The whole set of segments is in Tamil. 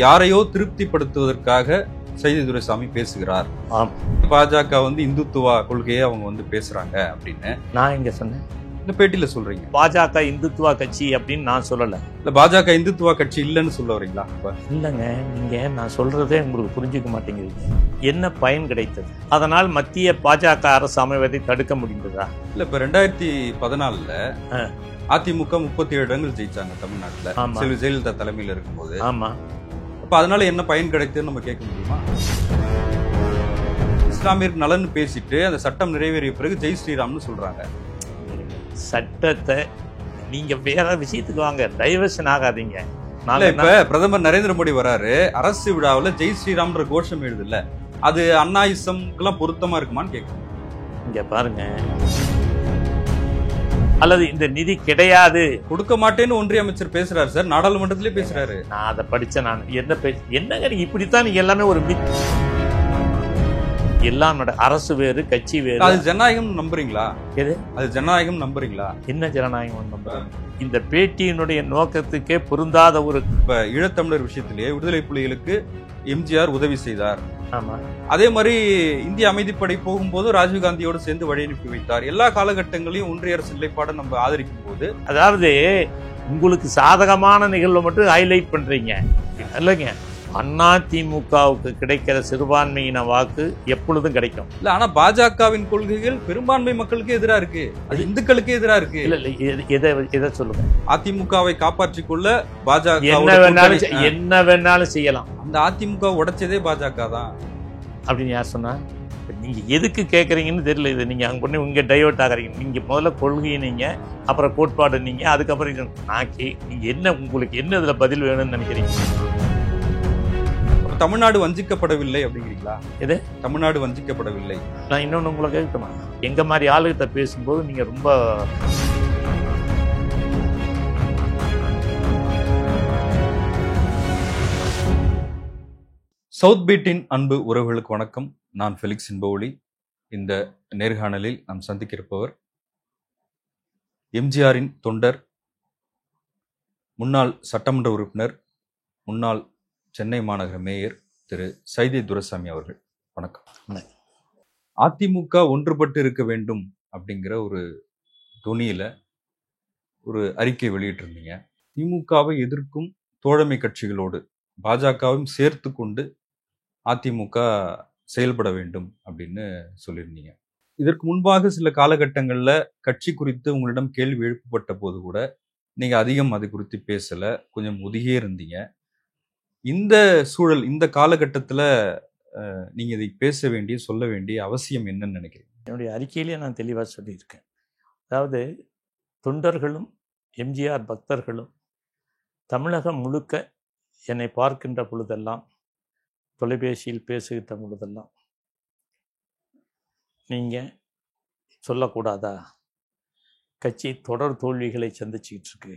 யாரையோ திருப்திப்படுத்துவதற்காக சைதை துரைசாமி பேசுகிறார். பாஜக இந்துத்துவா கொள்கையை அவங்க பேசுறாங்க அப்படின்னு நான் இங்க சொன்னேன். இந்த பேட்டியில சொல்றீங்க பாஜக இந்துத்துவா கட்சி அப்படின்னு நான் சொல்லல. இல்ல பாஜக இந்துத்துவா கட்சி இல்லைன்னு சொல்ல வரீங்களா? இல்லைங்க, நீங்க நான் சொல்றதே உங்களுக்கு புரிஞ்சுக்க மாட்டேங்கிறீங்க. என்ன பயன் கிடைத்தது அதனால்? மத்திய பாஜக அரசு அமைவதை தடுக்க முடிந்ததா? இல்ல இப்ப 2014 அதிமுக 37 இடங்கள் ஜெயிச்சாங்க தமிழ்நாட்டுல, செல்வி ஜெயலலிதா தலைமையில இருக்கும்போது. ஆமா, அப்ப அதனால என்ன பயன் கிடைத்ததுன்னு நம்ம கேட்க முடியுமா? இஸ்லாமியருக்கு நலன் பேசிட்டு அந்த சட்டம் நிறைவேறிய பிறகு ஜெய் ஸ்ரீராம்னு சொல்றாங்க. சட்டத்தை நீங்க வேற விஷயத்துக்கு வாங்க, டைவர்ஷன் ஆகாதீங்க. இப்ப பிரதமர் நரேந்திர மோடி வராரு, அரசு விழாவில் ஜெய் ஸ்ரீராம்ன்ற கோஷம் எழுதுல, அது அண்ணாயிசம்க்கெல்லாம் பொருத்தமா இருக்குமான்னு கேட்கணும். இங்க பாருங்க, அல்லது இந்த நிதி கிடையாது கொடுக்க மாட்டேன்னு ஒன்றிய அமைச்சர் பேசுறாரு சார், நாடாளுமன்றத்திலே பேசுறாரு. நான் அதை படிச்சேன். நான் என்னங்க இப்படித்தான் நீங்க எல்லாமே ஒரு எல்லாம் அரசு வேறு கட்சி வேறு. அது ஜனநாயகம் நம்புறீங்களா? எது அது ஜனநாயகம் நம்புறீங்களா? என்ன ஜனநாயகம் நம்புறீங்க? இந்த பேட்டியினுடைய நோக்கத்துக்கே பொருந்தாத ஒரு இப்ப ஈழத்தமிழர் விஷயத்திலேயே விடுதலை புலிகளுக்கு எம்ஜிஆர் உதவி செய்தார். ஆமா, அதே மாதிரி இந்திய அமைதிப்படை போகும்போது ராஜீவ்காந்தியோடு சேர்ந்து வழி அனுப்பி வைத்தார். எல்லா காலகட்டங்களையும் ஒன்றிய அரசு நிலைப்பாடை நம்ம ஆதரிக்கும் போது, அதாவது உங்களுக்கு சாதகமான நிகழ்வை மட்டும் ஹைலைட் பண்றீங்க இல்லைங்க. அதிமுகவுக்கு கிடைக்கிற சிறுபான்மையின வாக்கு எப்பொழுதும் கிடைக்கும். இல்ல, ஆனா பாஜகவின் கொள்கைகள் பெரும்பான்மை மக்களுக்கு எதிரா இருக்கு, அது இந்துக்களுக்கு எதிரா இருக்கு. இல்ல, எதை சொல்லுங்க? அதிமுகவை காப்பாற்றிக் கொள்ள பாஜக என்ன வேணாலும் செய்யலாம். அந்த அதிமுக உடைச்சதே பாஜக தான் அப்படின்னு யார் சொன்னா? நீங்க எதுக்கு கேட்கறீங்கன்னு தெரியல. இது நீங்க அங்க பண்ணி இங்க டைவர்ட் ஆகிறீங்க. நீங்க முதல்ல கொள்கை நீங்க, அப்புறம் கோட்பாடு நீங்க, அதுக்கப்புறம் நீங்க என்ன, உங்களுக்கு என்ன இதுல பதில் வேணும்னு நினைக்கிறீங்க? தமிழ்நாடு வஞ்சிக்கப்படவில்லை அப்படிங்கிறீங்களா? எது தமிழ்நாடு வஞ்சிக்கப்படவில்லை? நான் இன்னொன்னு உங்களை கேட்கணுமா? எங்க மாதிரி ஆளுகிட்ட பேசும்போது நீங்க ரொம்ப சவுத் பீட்டின் அன்பு உறவுகளுக்கு வணக்கம். நான் ஃபெலிக்ஸ் இன்பஒளி. இந்த நேர்காணலில் நாம் சந்திக்கிருப்பவர் எம்ஜிஆரின் தொண்டர், முன்னாள் சட்டமன்ற உறுப்பினர், முன்னாள் சென்னை மாநகர மேயர் திரு சைதை துரைசாமி அவர்கள். வணக்கம். அதிமுக ஒன்றுபட்டு இருக்க வேண்டும் அப்படிங்கிற ஒரு துணியில ஒரு அறிக்கை வெளியிட்டிருந்தீங்க. திமுகவை எதிர்க்கும் தோழமை கட்சிகளோடு பாஜகவும் சேர்த்து கொண்டு அதிமுக செயல்பட வேண்டும் அப்படின்னு சொல்லியிருந்தீங்க. இதற்கு முன்பாக சில காலகட்டங்களில் கட்சி குறித்து உங்களிடம் கேள்வி எழுப்பப்பட்ட போது கூட நீங்க அதிகம் அது குறித்து பேசல, கொஞ்சம் ஒதுகியே இருந்தீங்க. இந்த சூழல், இந்த காலகட்டத்தில் நீங்க இதை பேச வேண்டிய, சொல்ல வேண்டிய அவசியம் என்னன்னு நினைக்கிறீங்க? என்னுடைய அறிக்கையிலேயே நான் தெளிவாக சொல்லியிருக்கேன். அதாவது தொண்டர்களும் எம்ஜிஆர் பக்தர்களும் தமிழகம் முழுக்க என்னை பார்க்கின்ற பொழுதெல்லாம், தொலைபேசியில் பேசுகின்ற பொழுதெல்லாம், நீங்கள் சொல்லக்கூடாதா, கட்சி தொடர் தோல்விகளை சந்திச்சுக்கிட்டு இருக்கு,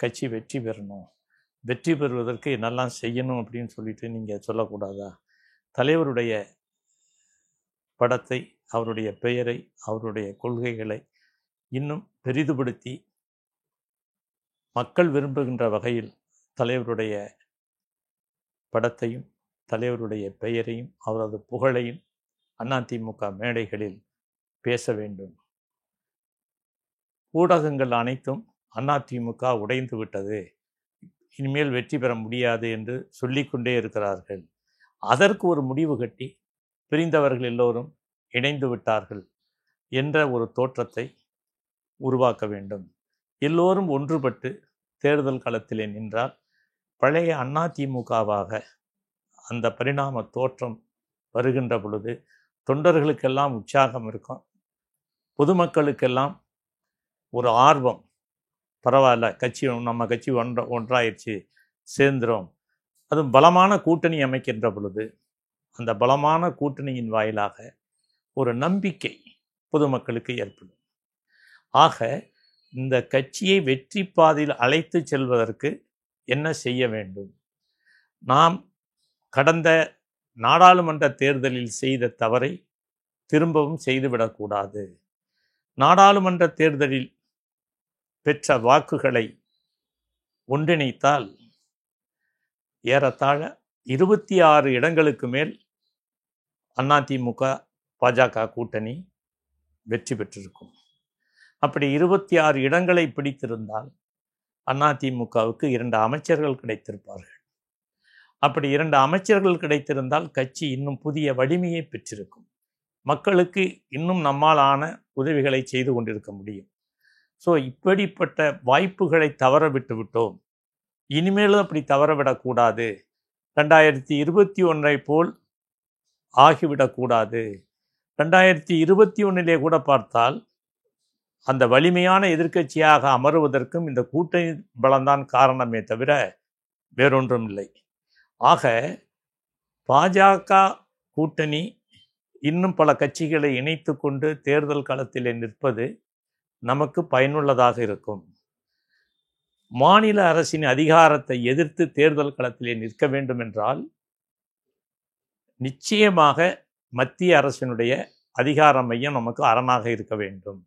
கட்சி வெற்றி பெறணும், வெற்றி பெறுவதற்கு என்னெல்லாம் செய்யணும் அப்படின்னு சொல்லிட்டு நீங்கள் சொல்லக்கூடாதா, தலைவருடைய படத்தை, அவருடைய பெயரை, அவருடைய கொள்கைகளை இன்னும் பெரிதுபடுத்தி மக்கள் விரும்புகின்ற வகையில் தலைவருடைய படத்தையும் தலைவருடைய பெயரையும் அவரது புகழையும் அதிமுக மேடைகளில் பேச வேண்டும். ஊடகங்கள் அனைத்தும் அதிமுக உடைந்து விட்டது, இனிமேல் வெற்றி பெற முடியாது என்று சொல்லிக்கொண்டே இருக்கிறார்கள். அதற்கு ஒரு முடிவு கட்டி பிரிந்தவர்கள் எல்லோரும் இணைந்து விட்டார்கள் என்ற ஒரு தோற்றத்தை உருவாக்க வேண்டும். எல்லோரும் ஒன்றுபட்டு தேர்தல் களத்திலே நின்றால் பழைய அதிமுகவாக அந்த பரிணாம தோற்றம் வருகின்ற பொழுது தொண்டர்களுக்கெல்லாம் உற்சாகம் இருக்கும், பொதுமக்களுக்கெல்லாம் ஒரு ஆர்வம், பரவாயில்ல கட்சி, நம்ம கட்சி ஒன்றாயிடுச்சு, சேர்ந்துரும். அதுவும் பலமான கூட்டணி அமைக்கின்ற பொழுது அந்த பலமான கூட்டணியின் வாயிலாக ஒரு நம்பிக்கை பொதுமக்களுக்கு ஏற்படும். ஆக இந்த கட்சியை வெற்றி பாதையில் அழைத்து செல்வதற்கு என்ன செய்ய வேண்டும்? நாம் கடந்த நாடாளுமன்ற தேர்தலில் செய்த தவறை திரும்பவும் செய்துவிடக்கூடாது. நாடாளுமன்ற தேர்தலில் பெற்ற வாக்குகளை ஒன்றிணைத்தால் ஏறத்தாழ 26 இடங்களுக்கு மேல் அதிமுக பாஜக கூட்டணி வெற்றி பெற்றிருக்கும். அப்படி 26 இடங்களை பிடித்திருந்தால் அதிமுகவுக்கு 2 அமைச்சர்கள் கிடைத்திருப்பார்கள். அப்படி 2 அமைச்சர்கள் கிடைத்திருந்தால் கட்சி இன்னும் புதிய வலிமையை பெற்றிருக்கும். மக்களுக்கு இன்னும் நம்மால் ஆன உதவிகளை செய்து கொண்டிருக்க முடியும். ஸோ இப்படிப்பட்ட வாய்ப்புகளை தவற விட்டு விட்டோம். இனிமேலும் அப்படி தவறவிடக்கூடாது. 2021 போல் ஆகிவிடக்கூடாது. 2021 கூட பார்த்தால் அந்த வலிமையான எதிர்க்கட்சியாக அமருவதற்கும் இந்த கூட்டணி பலம்தான் காரணமே தவிர வேறொன்றும் இல்லை. ஆக பாஜக கூட்டணி இன்னும் பல கட்சிகளை இணைத்து கொண்டு தேர்தல் களத்திலே நிற்பது நமக்கு பயனுள்ளதாக இருக்கும். மாநில அரசின் அதிகாரத்தை எதிர்த்து தேர்தல் களத்திலே நிற்க வேண்டும் என்றால் நிச்சயமாக மத்திய அரசினுடைய அதிகார மையம் நமக்கு அரணாக இருக்க வேண்டும்.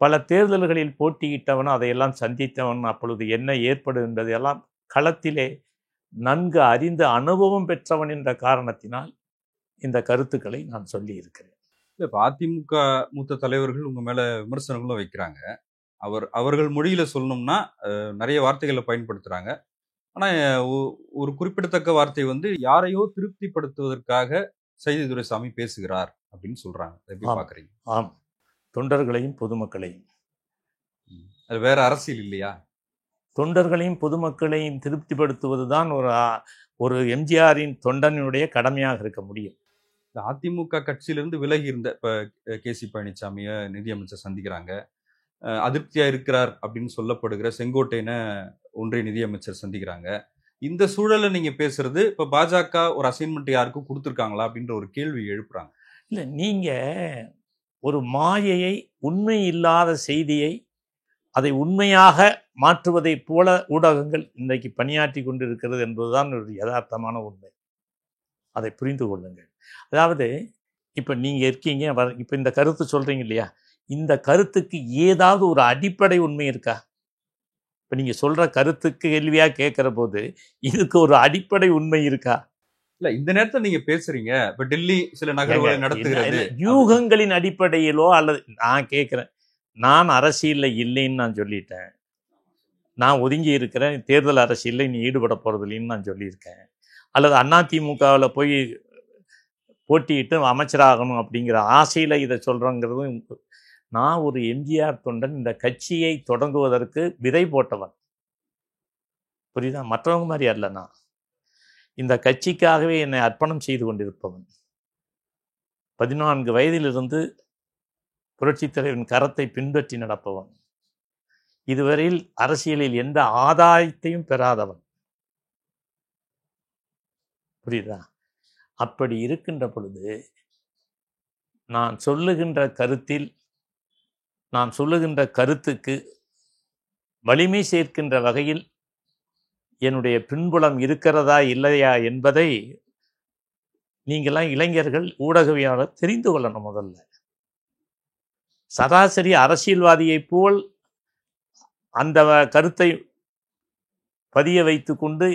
பல தேர்தல்களில் போட்டியிட்டவன் அதையெல்லாம் சந்தித்தவன் அப்பொழுது என்ன ஏற்படும் என்பதையெல்லாம் களத்திலே நன்கு அறிந்து அனுபவம் பெற்றவன் என்ற காரணத்தினால் இந்த கருத்துக்களை நான் சொல்லி இருக்கிறேன். இப்போ அதிமுக மூத்த தலைவர்கள் உங்க மேல விமர்சனங்களும் வைக்கிறாங்க. அவர்கள் மொழியில சொல்லணும்னா நிறைய வார்த்தைகளை பயன்படுத்துறாங்க. ஆனா ஒரு குறிப்பிடத்தக்க வார்த்தை வந்து யாரையோ திருப்திப்படுத்துவதற்காக சைதை துரைசாமி பேசுகிறார் அப்படின்னு சொல்றாங்க. எப்படி பாக்குறீங்க? ஆம், தொண்டர்களையும் பொதுமக்களையும். அது வேற அரசியல் இல்லையா? தொண்டர்களையும் பொதுமக்களையும் திருப்திப்படுத்துவதுதான் ஒரு எம்ஜிஆரின் தொண்டனுடைய கடமையாக இருக்க முடியும். அதிமுக கட்சியிலிருந்து விலகி இருந்த இப்ப கே.சி. பழனிசாமியை நிதியமைச்சர் சந்திக்கிறாங்க. அதிருப்தியா இருக்கிறார் அப்படின்னு சொல்லப்படுகிற செங்கோட்டையனை ஒன்றிய நிதியமைச்சர் சந்திக்கிறாங்க. இந்த சூழலை நீங்க பேசுறது இப்ப பாஜக ஒரு அசைன்மெண்ட் யாருக்கும் கொடுத்துருக்காங்களா அப்படின்ற ஒரு கேள்வி எழுப்புறாங்க. இல்லை, நீங்க ஒரு மாயையை, உண்மை இல்லாத செய்தியை அதை உண்மையாக மாற்றுவதை போல ஊடகங்கள் இன்றைக்கு பணியாற்றி கொண்டிருக்கிறது என்பதுதான் ஒரு யதார்த்தமான உண்மை. அதை புரிந்து கொள்ளுங்கள். அதாவது இப்போ நீங்கள் இருக்கீங்க, இப்போ இந்த கருத்து சொல்கிறீங்க இல்லையா, இந்த கருத்துக்கு ஏதாவது ஒரு அடிப்படை உண்மை இருக்கா? இப்போ நீங்கள் சொல்கிற கருத்துக்கு கேள்வியாக கேட்குற போது இதுக்கு ஒரு அடிப்படை உண்மை இருக்கா? இல்லை, இந்த நேரத்தில் நீங்கள் பேசுகிறீங்க. இப்போ டெல்லி சில நகர்வுகளை நடத்துகிறது யூகங்களின் அடிப்படையிலோ அல்லது நான் கேட்குறேன், நான் அரசியலில் இல்லைன்னு நான் சொல்லிட்டேன். நான் ஒதுங்கி இருக்கிறேன், தேர்தல் அரசியலில் நீ ஈடுபட போகிறது இல்லைன்னு நான் சொல்லியிருக்கேன். அல்லது அதிமுகவில் போய் போட்டியிட்டு அமைச்சராகணும் அப்படிங்கிற ஆசையில் இதை சொல்கிறோங்கிறது. நான் ஒரு எம்ஜிஆர் தொண்டன், இந்த கட்சியை தொடங்குவதற்கு விதை போட்டவன். புரியுதா? மற்றவங்க மாதிரி அல்ல. நான் இந்த கட்சிக்காகவே என்னை அர்ப்பணம் செய்து கொண்டிருப்பவன். 14 வயதிலிருந்து புரட்சித் தலைவரின் கரத்தை பின்பற்றி நடப்பவன். இதுவரையில் அரசியலில் எந்த ஆதாயத்தையும் பெறாதவன். புரியுதா? அப்படி இருக்கின்ற பொழுது நான் சொல்லுகின்ற கருத்துக்கு வலிமை சேர்க்கின்ற வகையில் என்னுடைய பின்புலம் இருக்கிறதா இல்லையா என்பதை நீங்களாம் இளைஞர்கள், ஊடகவியாளர் தெரிந்து கொள்ளணும். முதல்ல சராசரி அரசியல்வாதியை போல் அந்த கருத்தை பதிய வைத்து கொண்டு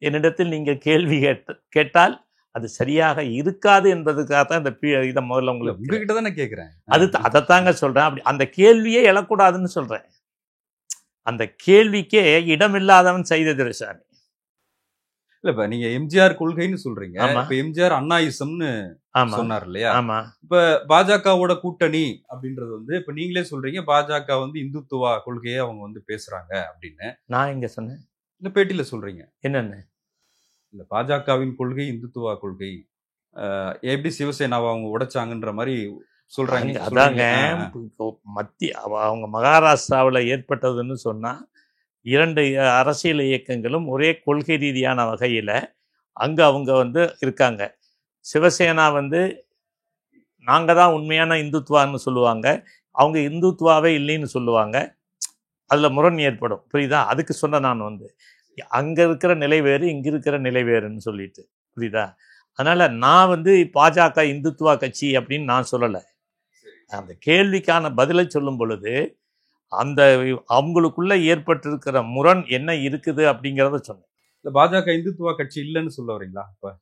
என்னிடத்தில் நீங்கள் கேள்வி கேட்டால் அது சரியாக இருக்காது என்பதுக்காகத்தான் இதை முதல்ல உங்ககிட்ட தானே கேட்குறேன். அதைத்தாங்க சொல்றேன். அப்படி அந்த கேள்வியே எழக்கூடாதுன்னு சொல்றேன். அந்த கேள்விக்கே இடமில்லாதவன் சைதை துரைசாமி. இல்ல, இப்ப நீங்க எம்ஜிஆர் கொள்கைன்னு சொல்றீங்க. இப்ப எம்ஜிஆர் அண்ணாயிசம்னு சொன்னார் இல்லையா? இப்ப பாஜகவோட கூட்டணி அப்படின்றது வந்து இப்ப நீங்களே சொல்றீங்க பாஜக வந்து இந்துத்துவா கொள்கையை அவங்க வந்து பேசுறாங்க அப்படின்னு. நான் எங்க சொன்னேன்? இந்த பேட்டியில சொல்றீங்க. என்னன்னு? இல்ல, பாஜகவின் கொள்கை இந்துத்துவா கொள்கை, எப்படி சிவசேனாவை அவங்க உடைச்சாங்கன்ற மாதிரி சொல்றாங்க. அதாங்க அவங்க மகாராஷ்டிராவில் ஏற்பட்டதுன்னு சொன்னா 2 அரசியல் இயக்கங்களும் ஒரே கொள்கை ரீதியான வகையில் அங்கே அவங்க வந்து இருக்காங்க. சிவசேனா வந்து நாங்கள் தான் உண்மையான இந்துத்துவான்னு சொல்லுவாங்க, அவங்க இந்துத்துவாவே இல்லைன்னு சொல்லுவாங்க. அதில் முரண் ஏற்படும். புரியுதா? அதுக்கு சொன்ன நான் வந்து அங்கே இருக்கிற நிலை வேறு, இங்கே இருக்கிற நிலை வேறுன்னு சொல்லிட்டு. புரியுதா? அதனால் நான் வந்து பாஜக இந்துத்துவா கட்சி அப்படின்னு நான் சொல்லலை. அந்த கேள்விக்கான பதிலை சொல்லும் பொழுது அந்த அவங்களுக்குள்ள ஏற்பட்டிருக்கிற முரண் என்ன இருக்குது அப்படிங்கிறத சொன்னேன். பாஜக இந்துத்துவா கட்சி இல்லைன்னு சொல்ல வரீங்களா? இப்ப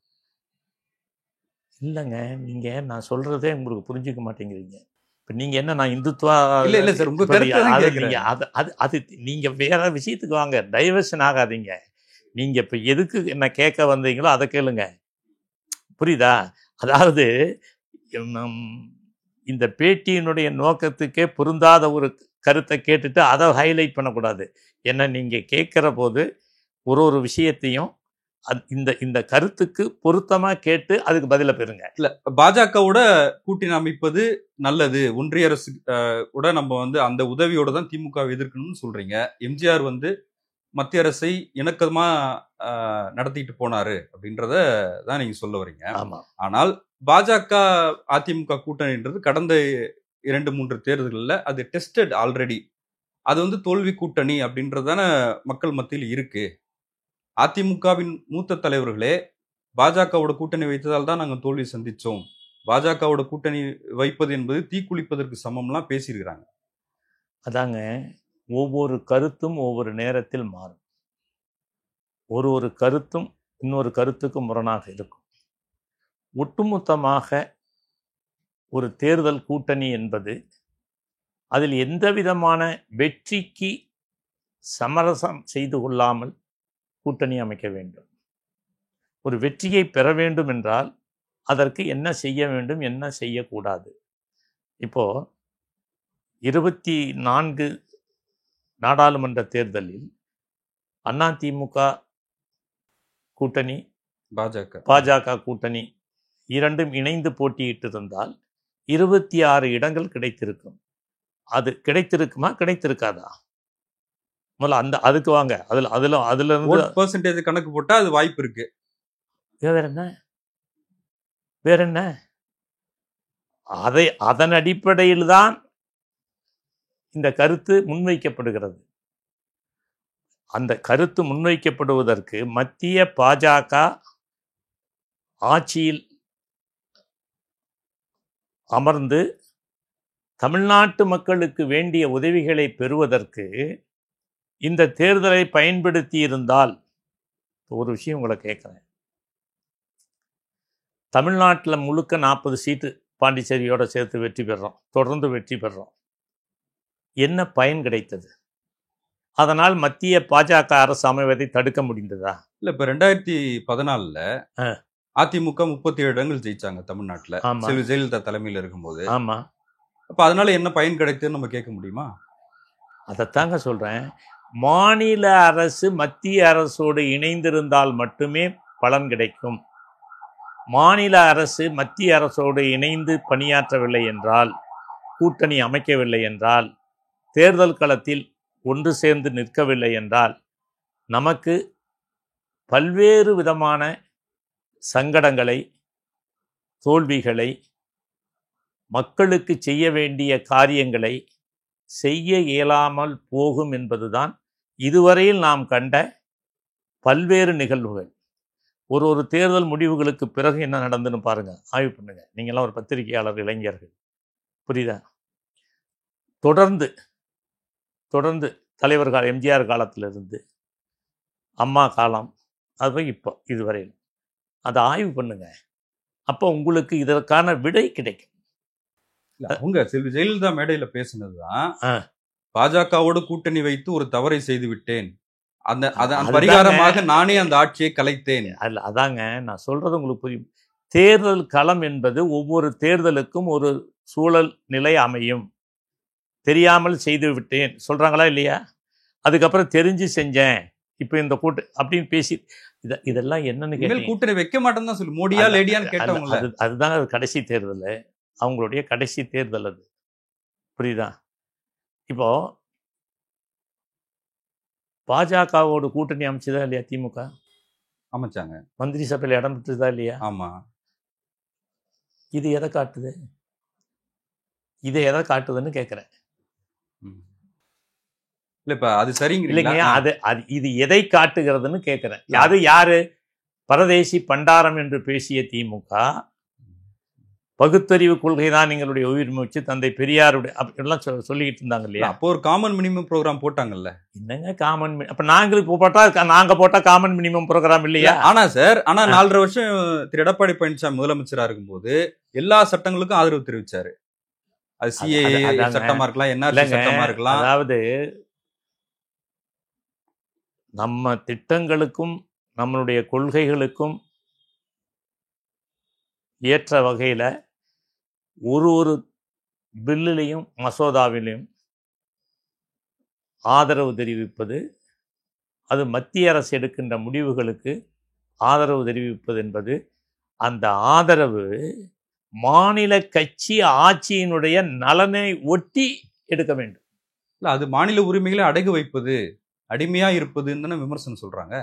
இல்லைங்க, நீங்கள் நான் சொல்கிறதே உங்களுக்கு புரிஞ்சிக்க மாட்டேங்கிறீங்க. இப்போ நீங்கள் என்ன, நான் இந்துத்துவா இல்ல இல்ல சார், உங்க கருத்தை தான் அது கேட்கிறேன். நீங்கள் அது நீங்கள் வேற விஷயத்துக்கு வாங்க, டைவர்ஷன் ஆகாதீங்க. நீங்கள் இப்போ எதுக்கு என்ன கேட்க வந்தீங்களோ அதை கேளுங்க, புரியுதா? அதாவது இந்த பேட்டியினுடைய நோக்கத்துக்கே பொருந்தாத ஒரு கருத்தை கேட்டுட்டு அதை ஹைலைட் பண்ணக்கூடாது. ஏன்னா நீங்கள் கேட்குற போது ஒரு விஷயத்தையும் இந்த இந்த கருத்துக்கு பொருத்தமாக கேட்டு அதுக்கு பதிலை பெறுங்க. இல்ல, பாஜகவோட கூட்டணி அமைப்பது நல்லது, ஒன்றிய அரசு கூட நம்ம வந்து அந்த உதவியோட தான் திமுக எதிர்க்கணும்னு சொல்றீங்க. எம்ஜிஆர் வந்து மத்திய அரசை இணக்கமா நடத்திட்டு போனாரு அப்படின்றத தான் நீங்க சொல்ல வரீங்க. ஆமா. ஆனால் பாஜக அதிமுக கூட்டணின்றது கடந்த 2-3 தேர்தல்களில் அது டெஸ்டட் ஆல்ரெடி. அது வந்து தோல்வி கூட்டணி அப்படின்றதான மக்கள் மத்தியில் இருக்கு. அதிமுகவின் மூத்த தலைவர்களே பாஜகவோட கூட்டணி வைத்ததால் தான் நாங்கள் தோல்வி சந்திச்சோம், பாஜகவோட கூட்டணி வைப்பது என்பது தீக்குளிப்பதற்கு சமம்லாம் பேசியிருக்கிறாங்க. அதாங்க, ஒவ்வொரு கருத்தும் ஒவ்வொரு நேரத்தில் மாறும். ஒரு கருத்தும் இன்னொரு கருத்துக்கு முரணாக இருக்கும். ஒட்டுமொத்தமாக ஒரு தேர்தல் கூட்டணி என்பது அதில் எந்த விதமான வெற்றிக்கு சமரசம் செய்து கொள்ளாமல் கூட்டணி அமைக்க வேண்டும். ஒரு வெற்றியை பெற வேண்டும் என்றால் அதற்கு என்ன செய்ய வேண்டும், என்ன செய்யக்கூடாது. இப்போ 24 நாடாளுமன்ற தேர்தலில் அதிமுக கூட்டணி, பாஜக கூட்டணி இரண்டும் இணைந்து போட்டியிட்டு இருந்தால் 26 இடங்கள் கிடைத்திருக்கும். அது கிடைத்திருக்குமா, கிடைத்திருக்காதா? முதல்ல அதுக்கு வாங்க. அதுல இருந்து கணக்கு போட்டா அது வாய்ப்பு இருக்கு. வேற என்ன அதன் அடிப்படையில் தான் இந்த கருத்து முன்வைக்கப்படுகிறது. அந்த கருத்து முன்வைக்கப்படுவதற்கு மத்திய பாஜக ஆட்சியில் அமர்ந்து தமிழ்நாட்டு மக்களுக்கு வேண்டிய உதவிகளை பெறுவதற்கு இந்த தேர்தலை பயன்படுத்தி இருந்தால், ஒரு விஷயம் உங்களை கேட்குறேன். தமிழ்நாட்டில் முழுக்க 40 சீட்டு பாண்டிச்சேரியோட சேர்த்து வெற்றி பெறுறோம், தொடர்ந்து வெற்றி பெறுறோம். என்ன பயன் கிடைத்தது? அதனால் மத்திய பாஜக அரசு அமைவதை தடுக்க முடிந்ததா? இல்ல, இப்ப 2014ல அதிமுக 37 இடங்கள் ஜெயிச்சாங்க தமிழ்நாட்டில், செல்வி ஜெயலலிதா தலைமையில் இருக்கும்போது. ஆமா. அப்ப அதனால என்ன பயன் கிடைத்ததுன்னு நம்ம கேட்க முடியுமா? அதைத்தாங்க சொல்றேன். மாநில அரசு மத்திய அரசோடு இணைந்திருந்தால் மட்டுமே பலன் கிடைக்கும். மாநில அரசு மத்திய அரசோடு இணைந்து பணியாற்றவில்லை என்றால், கூட்டணி அமைக்கவில்லை என்றால், தேர்தல் களத்தில் ஒன்று சேர்ந்து நிற்கவில்லை என்றால், நமக்கு பல்வேறு விதமான சங்கடங்களை, தோல்விகளை, மக்களுக்கு செய்ய வேண்டிய காரியங்களை செய்ய இயலாமல் போகும் என்பதுதான் இதுவரையில் நாம் கண்ட பல்வேறு நிகழ்வுகள். ஒரு தேர்தல் முடிவுகளுக்கு பிறகு என்ன நடந்துன்னு பாருங்க, ஆய்வு பண்ணுங்க. நீங்களாம் ஒரு பத்திரிகையாளர், இளைஞர்கள், புரியுதா? தொடர்ந்து தலைவர்கள் எம்ஜிஆர் காலத்திலிருந்து அம்மா காலம், அது இப்போ இதுவரையில் அதை ஆய்வு பண்ணுங்க. அப்போ உங்களுக்கு இதற்கான விடை கிடைக்கும். அவங்க செல்வி ஜெயலலிதா மேடையில பேசினதுதான், பாஜகவோடு கூட்டணி வைத்து ஒரு தவறை செய்து விட்டேன், அதன் பரிகாரமாக நானே அந்த ஆட்சியை கலைத்தேன். அதாங்க நான் சொல்றது உங்களுக்கு புரியும். தேர்தல் களம் என்பது ஒவ்வொரு தேர்தலுக்கும் ஒரு சூழல் நிலை அமையும். தெரியாமல் செய்து விட்டேன் சொல்றாங்களா இல்லையா? அதுக்கப்புறம் தெரிஞ்சு செஞ்சேன், இப்போ இந்த கூட்டு அப்படின்னு பேசி இதெல்லாம் என்னன்னு கேட்டீங்க. கூட்டணி வைக்க மாட்டேன்னு தான் சொல்லி மோடியா லேடியான்னு கேட்டவங்க. அதுதான் அது கடைசி தேர்தல், அவங்களுடைய கடைசி தேர்தல் அது, புரியுதா? இப்போ பாஜகவோடு கூட்டணி அமைச்சதா இல்லையா திமுக? அமைச்சாங்க. மந்திரி சபையில் இடம் பெற்றதா இல்லையா? ஆமா. இது எதை காட்டுது? இதை எதை காட்டுதுன்னு கேட்குறேன். இல்லப்பா, அது சரிங்க இல்லைங்க, அது இது எதை காட்டுகிறதுன்னு கேட்குறேன். அது யாரு? பரதேசி பண்டாரம் என்று பேசிய திமுக பகுத்தறிவு கொள்கை தான் எங்களுடைய உயிர் மூச்சு, தந்தை பெரியாருடைய அப்படிலாம் சொல்லிக்கிட்டு இருந்தாங்க இல்லையா? அப்போ ஒரு காமன் மினிமம் ப்ரோக்ராம் போட்டாங்கல்ல. என்னங்க காமன் அப்ப நாங்களுக்கு போட்டா நாங்க போட்டா காமன் மினிமம் ப்ரோக்ராம் இல்லையா? ஆனா சார், ஆனா 4.5 வருஷம் திரு எடப்பாடி பழனிசாமி முதலமைச்சரா இருக்கும்போது எல்லா சட்டங்களுக்கும் ஆதரவு தெரிவிச்சாரு. அது சிஏஏ சட்டமா இருக்கலாம், என்ஆர்சி சட்டமா இருக்கலாம். அதாவது நம்ம திட்டங்களுக்கும் நம்மளுடைய கொள்கைகளுக்கும் ஏற்ற வகையில ஒரு பில்லிலையும் மசோதாவிலையும் ஆதரவு தெரிவிப்பது, அது மத்திய அரசு எடுக்கின்ற முடிவுகளுக்கு ஆதரவு தெரிவிப்பது என்பது, அந்த ஆதரவு மாநில கட்சி ஆட்சியினுடைய நலனை ஒட்டி எடுக்க வேண்டும். இல்ல, அது மாநில உரிமைகளை அடகு வைப்பது, அடிமையா இருப்பதுன்னு விமர்சனம் சொல்றாங்க.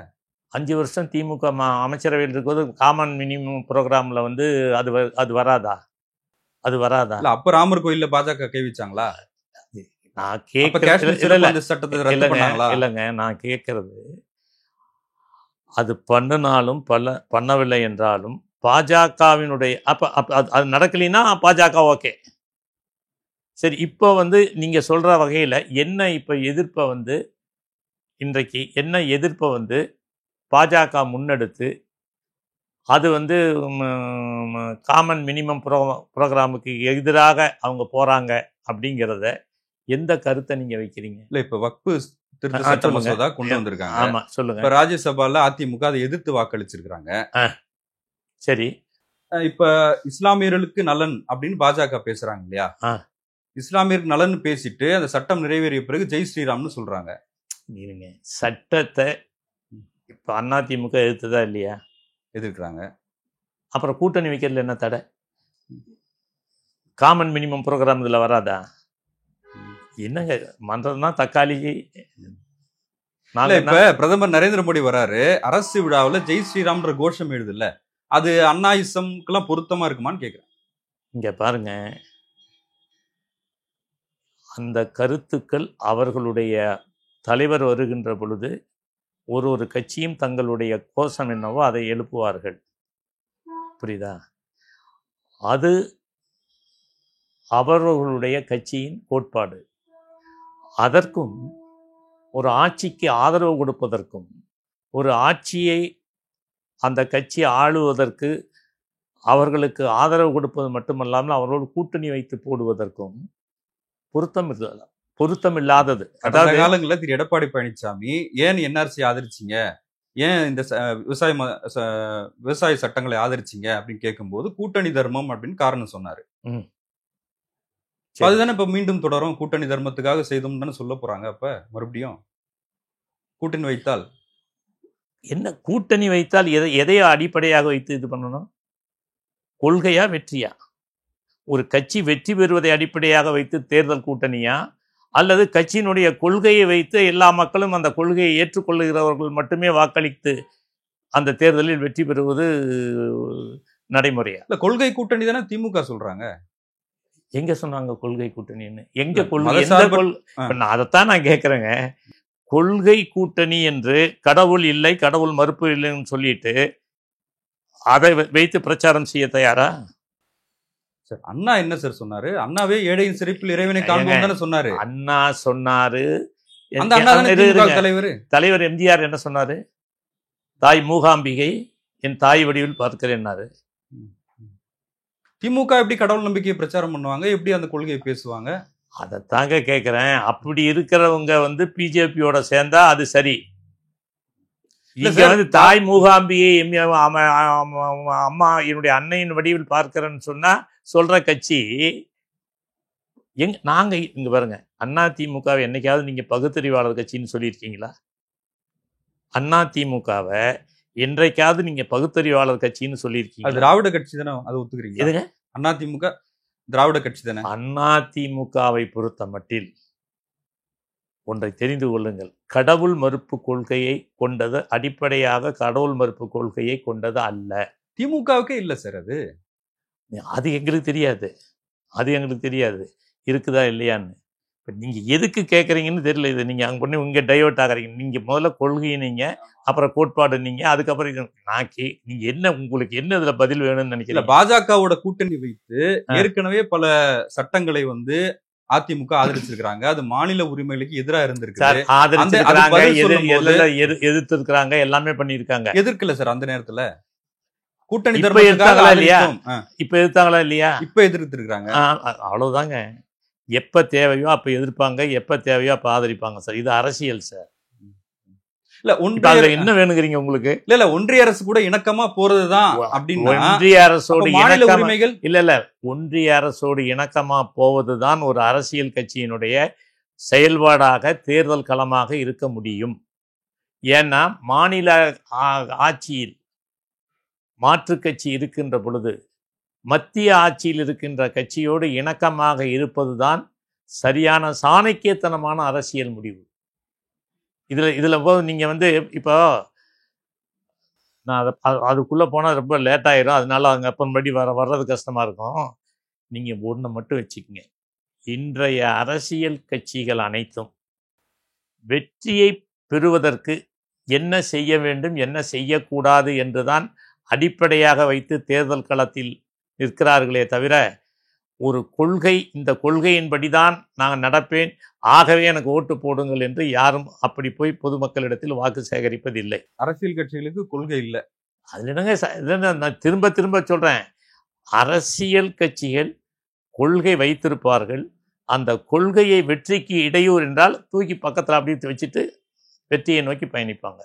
5 வருஷம் திமுக அமைச்சரவையில் இருக்கிறது காமன் மினிமம் ப்ரோக்ராம்ல வந்து அது வராதா? அது வராதா? இல்ல, அப்ப ராமர் கோயில்ல பாஜக கை வச்சாங்களா? நான் கேட்கறது இல்லைங்க, நான் கேட்கறது அது பண்ணினாலும் பண்ணவில்லை என்றாலும் பாஜகவினுடைய அது நடக்கலைன்னா பாஜக ஓகே சரி. இப்போ வந்து நீங்க சொல்ற வகையில என்ன இப்ப எதிர்ப்பை வந்து இன்றைக்கு என்ன எதிர்ப்பை வந்து பாஜக முன்னெடுத்து அது வந்து காமன் மினிமம் ப்ரோக்ராமுக்கு எதிராக அவங்க போறாங்க அப்படிங்கிறத எந்த கருத்தை நீங்க வைக்கிறீங்க? இல்ல, இப்ப வக்பு திருத்த சட்ட மசோதா கொண்டு வந்திருக்காங்க. ஆமா, சொல்லுங்க. இப்ப ராஜ்யசபால அதிமுக அதை எதிர்த்து வாக்களிச்சிருக்காங்க. சரி, இப்ப இஸ்லாமியர்களுக்கு நலன் அப்படின்னு பாஜக பேசுறாங்க இல்லையா? இஸ்லாமியருக்கு நலன் பேசிட்டு அந்த சட்டம் நிறைவேறிய பிறகு ஜெய் ஸ்ரீராம்னு சொல்றாங்க. இருங்க, சட்டத்தை இப்ப அதிமுக எதிர்த்ததா இல்லையா? எதிர்க்கிறாங்க. அப்புறம் கூட்டணி வைக்கிறதுல என்ன தடை? காமன் மினிமம் ப்ரோக்ராம் இதுல வராதா? என்னங்க மன்றம்னா தக்காளி. இப்ப பிரதமர் நரேந்திர மோடி வராரு, அரசு விழாவில் ஜெய் ஸ்ரீராம்ன்ற கோஷம் எழுதுல, அது அண்ணாயிசம்க்கெல்லாம் பொருத்தமா இருக்குமான்னு கேக்குறேன். இங்க பாருங்க, அந்த கருத்துக்கள் அவர்களுடைய தலைவர் வருகின்ற பொழுது ஒரு கட்சியும் தங்களுடைய கோஷம் என்னவோ அதை எழுப்புவார்கள். புரியுதா? அது அவர்களுடைய கட்சியின் கோட்பாடு. அதற்கும் ஒரு ஆட்சிக்கு ஆதரவு கொடுப்பதற்கும் ஒரு ஆட்சியை அந்த கட்சி ஆளுவதற்கு அவர்களுக்கு ஆதரவு கொடுப்பது மட்டுமல்லாமல் அவர்களோடு கூட்டணி வைத்து போடுவதற்கும் பொருத்தமில்லாதது. அதாவது காலங்களில் திரு எடப்பாடி பழனிசாமி ஏன் என்ஆர்சி ஆதரிச்சிங்க, ஏன் இந்த விவசாய சட்டங்களை ஆதரிச்சிங்க அப்படின்னு கேட்கும்போது கூட்டணி தர்மம் அப்படின்னு காரணம் சொன்னாரு. அதுதானே இப்ப மீண்டும் தொடரும், கூட்டணி தர்மத்துக்காக செய்தோம் தானே சொல்ல போறாங்க. அப்ப மறுபடியும் கூட்டணி வைத்தால் என்ன? கூட்டணி வைத்தால் எதையோ அடிப்படையாக வைத்து இது பண்ணணும்? கொள்கையா வெற்றியா? ஒரு கட்சி வெற்றி பெறுவதை அடிப்படையாக வைத்து தேர்தல் கூட்டணியா, அல்லது கட்சியினுடைய கொள்கையை வைத்து எல்லா மக்களும் அந்த கொள்கையை ஏற்றுக்கொள்ளுகிறவர்கள் மட்டுமே வாக்களித்து அந்த தேர்தலில் வெற்றி பெறுவது நடைமுறையா? இல்ல, கொள்கை கூட்டணி தானே திமுக சொல்றாங்க. எங்க சொன்னாங்க கொள்கை கூட்டணின்னு? எங்க கொள்கை? நான் அதைத்தான் நான் கேட்கிறேங்க. கொள்கை கூட்டணி என்று கடவுள் இல்லை, கடவுள் மறுப்பு இல்லைன்னு சொல்லிட்டு அதை வைத்து பிரச்சாரம் செய்ய தயாரா? சார், அண்ணா என்ன சார் சொன்னாரு? அண்ணாவே ஏழையின் சிரிப்பில் இறைவனை காண்போம் தானே சொன்னாரு. அண்ணா சொன்னாரு. அந்த அண்ணா தானே தலைவர் எம்ஜிஆர் என்ன சொன்னாரு? தாய் மூகாம்பிகை என் தாய் வடிவில் பார்க்கிறேன்னாரு. திமுக எப்படி கடவுள் நம்பிக்கையை பிரச்சாரம் பண்ணுவாங்க, எப்படி அந்த கொள்கையை பேசுவாங்க? அதைத்தாங்க கேட்கிறேன். அப்படி இருக்கிறவங்க வந்து பிஜேபியோட சேர்ந்தா அது சரி. இங்க வந்து தாய் மூகாம்பியை அம்மா என்னுடைய அன்னையின் வடிவில் பார்க்கிறேன்னு சொன்னா சொல்ற கட்சி நாங்க இங்க பாருங்க, அதிமுகவை என்னைக்காவது நீங்க பகுத்தறிவாளர் கட்சின்னு சொல்லியிருக்கீங்களா? அதிமுகவை என்றைக்காவது நீங்க பகுத்தறிவாளர் கட்சின்னு சொல்லியிருக்கீங்க? திராவிட கட்சி தானே, அதை ஒத்துக்கிறீங்க? எதுங்க? அதிமுக திராவிட கட்சி தானே. அதிமுகவை பொறுத்த மட்டில் ஒன்றை தெரிந்து கொள்ளுங்கள், கடவுள் மறுப்பு கொள்கையை கொண்டது அடிப்படையாக கடவுள் மறுப்பு கொள்கையை கொண்டது அல்ல. திமுகவுக்கே இல்லை சார். அது எங்களுக்கு தெரியாது, இருக்குதா இல்லையான்னு. இப்போ நீங்கள் எதுக்கு கேட்குறீங்கன்னு தெரியல. இது நீங்கள் அங்கே பண்ணி இங்கே டைவர்ட் ஆகிறீங்க. நீங்கள் முதல்ல கொள்கையை நீங்கள், அப்புறம் கோட்பாடு நீங்கள், அதுக்கப்புறம் இது நீங்கள் என்ன உங்களுக்கு என்ன இதில் பதில் வேணும்னு இல்ல நினைக்கிறீங்க? பாஜகவோட கூட்டணி வைத்து ஏற்கனவே பல சட்டங்களை வந்து அதிமுக ஆதரிச்சிருக்காங்க. அது மாநில உரிமைகளுக்கு எதிராக இருந்திருக்கு. சார் ஆதரிச்சிருக்கிறாங்க, எதிர்த்து இருக்கிறாங்க, எல்லாமே பண்ணியிருக்காங்க. எதிர்க்கல சார் அந்த நேரத்துல கூட்டணி இப்ப தர்மத்துக்காக எதிர்த்தாங்களா இல்லையா? ஆதரித்தோம். இப்ப எதிர்த்தாங்களா இல்லையா? இப்ப எதிர்த்து இருக்காங்க. அவ்வளவுதாங்க. எப்ப தேவையோ அப்ப எதிர்ப்பாங்க, எப்ப தேவையோ அப்ப ஆதரிப்பாங்க சார். இது அரசியல் சார். இல்ல இப்ப அதுல என்ன வேணுங்கிறீங்க உங்களுக்கு? இல்ல ஒன்றிய அரசு கூட இணக்கமா போறதுதான் அப்படின்னா ஒன்றிய அரசோடு மாநில இணக்கமா உரிமைகள் இல்ல ஒன்றிய அரசோடு இணக்கமா போவதுதான் ஒரு அரசியல் கட்சியினுடைய செயல்பாடாக தேர்தல் களமாக இருக்க முடியும். ஏன்னா மாநில ஆட்சியில் மாற்று கட்சி இருக்கின்ற பொழுது மத்திய ஆட்சியில் இருக்கின்ற கட்சியோடு இணக்கமாக இருப்பதுதான் சரியான சாணக்கியத்தனமான அரசியல் முடிவு. இதுல போது நீங்க வந்து இப்போ நான் அதுக்குள்ள போனா ரொம்ப லேட் ஆயிரும். அதனால அங்க அப்பன்படி வர்றது கஷ்டமா இருக்கும். நீங்க ஒண்ணு மட்டும் வச்சுக்கோங்க. இன்றைய அரசியல் கட்சிகள் அனைத்தும் வெற்றியை பெறுவதற்கு என்ன செய்ய வேண்டும், என்ன செய்யக்கூடாது என்றுதான் அடிப்படையாக வைத்து தேர்தல் களத்தில் நிற்கிறார்களே தவிர, ஒரு கொள்கை, இந்த கொள்கையின்படிதான் நான் நடப்பேன், ஆகவே எனக்கு ஓட்டு போடுங்கள் என்று யாரும் அப்படி போய் பொதுமக்களிடத்தில் வாக்கு சேகரிப்பதில்லை. அரசியல் கட்சிகளுக்கு கொள்கை இல்ல. அதுல என்னங்க நான் திரும்ப திரும்ப சொல்றேன், அரசியல் கட்சிகள் கொள்கை வைத்திருப்பார்கள். அந்த கொள்கையை வெற்றிக்கு இடையூறு என்றால் தூக்கி பக்கத்தில் அப்படி வச்சுட்டு வெற்றியை நோக்கி பயணிப்பாங்க.